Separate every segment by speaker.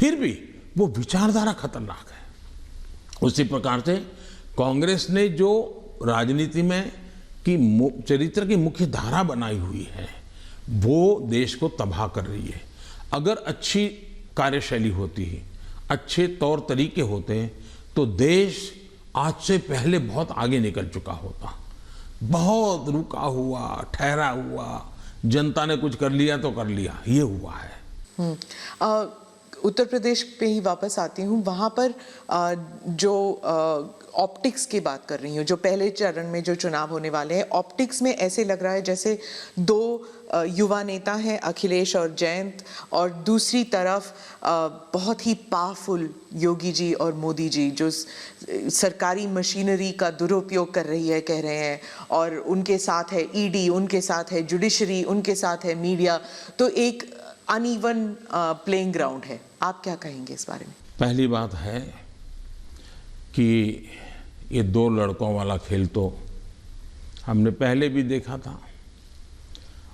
Speaker 1: फिर भी वो विचारधारा खतरनाक है। उसी प्रकार से कांग्रेस ने जो राजनीति में की चरित्र की मुख्य धारा बनाई हुई है वो देश को तबाह कर रही है। अगर अच्छी कार्यशैली होती है, अच्छे तौर तरीके होते हैं तो देश आज से पहले बहुत आगे निकल चुका होता। बहुत रुका हुआ, ठहरा हुआ, जनता ने कुछ कर लिया तो कर लिया, ये हुआ है।
Speaker 2: उत्तर प्रदेश पे ही वापस आती हूँ। वहाँ पर जो ऑप्टिक्स की बात कर रही हूँ, जो पहले चरण में जो चुनाव होने वाले हैं, ऑप्टिक्स में ऐसे लग रहा है जैसे दो युवा नेता हैं, अखिलेश और जयंत, और दूसरी तरफ बहुत ही पावरफुल योगी जी और मोदी जी, जो सरकारी मशीनरी का दुरुपयोग कर रही है कह रहे हैं, और उनके साथ है ईडी, उनके साथ है जुडिशरी, उनके साथ है मीडिया। तो एक अनइवन प्लेइंग ग्राउंड है। आप क्या कहेंगे इस बारे में?
Speaker 1: पहली बात है कि ये दो लड़कों वाला खेल तो हमने पहले भी देखा था,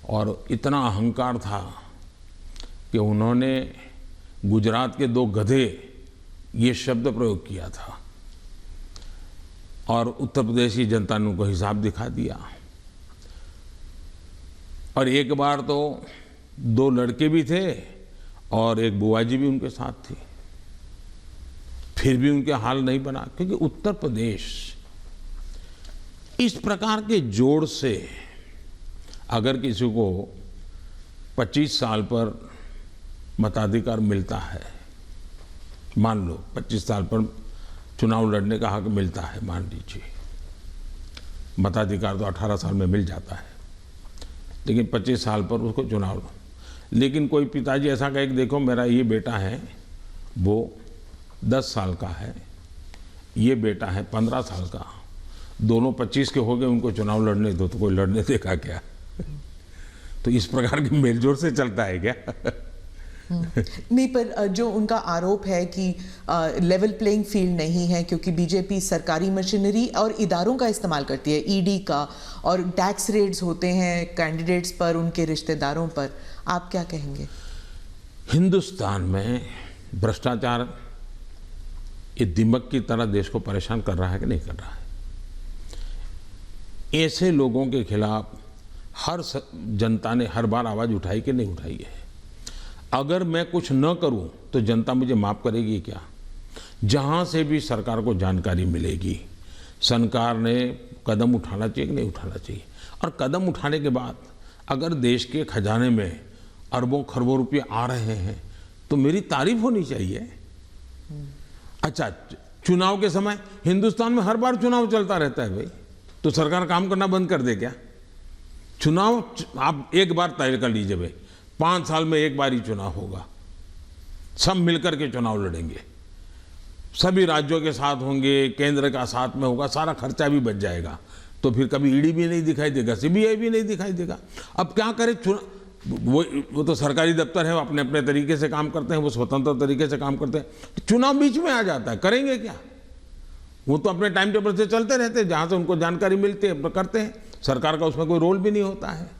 Speaker 1: और इतना अहंकार था कि उन्होंने गुजरात के दो गधे ये शब्द प्रयोग किया था, और उत्तर प्रदेश की जनता ने उनको हिसाब दिखा दिया। और एक बार तो दो लड़के भी थे और एक बुआ जी भी उनके साथ थी, फिर भी उनके हाल नहीं बना। क्योंकि उत्तर प्रदेश इस प्रकार के जोड़ से अगर किसी को 25 साल पर मताधिकार मिलता है, मान लो 25 साल पर चुनाव लड़ने का हक मिलता है, मान लीजिए, मताधिकार तो 18 साल में मिल जाता है, लेकिन 25 साल पर उसको चुनाव लो। लेकिन कोई पिताजी ऐसा कहे कि देखो मेरा ये बेटा है वो 10 साल का है, ये बेटा है 15 साल का, दोनों 25 के हो गए, उनको चुनाव लड़ने दो, तो कोई लड़ने देगा क्या? तो इस प्रकार के मेलजोल से चलता है क्या?
Speaker 2: नहीं, पर जो उनका आरोप है कि लेवल प्लेइंग फील्ड नहीं है, क्योंकि बीजेपी सरकारी मशीनरी और इदारों का इस्तेमाल करती है, ईडी का, और टैक्स रेड्स होते हैं कैंडिडेट्स पर, उनके रिश्तेदारों पर। आप क्या कहेंगे?
Speaker 1: हिंदुस्तान में भ्रष्टाचार ये दिमक की तरह देश को परेशान कर रहा है कि नहीं कर रहा है? ऐसे लोगों के खिलाफ हर जनता ने हर बार आवाज़ उठाई कि नहीं उठाई है? अगर मैं कुछ न करूं तो जनता मुझे माफ़ करेगी क्या? जहां से भी सरकार को जानकारी मिलेगी, सरकार ने कदम उठाना चाहिए कि नहीं उठाना चाहिए? और कदम उठाने के बाद अगर देश के खजाने में अरबों खरबों रुपये आ रहे हैं तो मेरी तारीफ होनी चाहिए। अच्छा, चुनाव के समय हिंदुस्तान में हर बार चुनाव चलता रहता है भाई, तो सरकार काम करना बंद कर दे क्या? चुनाव आप एक बार तय कर लीजिए भाई, 5 साल में एक बार ही चुनाव होगा, सब मिलकर के चुनाव लड़ेंगे, सभी राज्यों के साथ होंगे, केंद्र का साथ में होगा, सारा खर्चा भी बच जाएगा, तो फिर कभी ईडी भी नहीं दिखाई देगा, सीबीआई भी नहीं दिखाई देगा। अब क्या करे? वो तो सरकारी दफ्तर है, वो अपने अपने तरीके से काम करते हैं, वो स्वतंत्र तरीके से काम करते हैं। चुनाव बीच में आ जाता है, करेंगे क्या? वो तो अपने टाइम टेबल से चलते रहते हैं, जहाँ से उनको जानकारी मिलती है करते हैं, सरकार का उसमें कोई रोल भी नहीं होता है।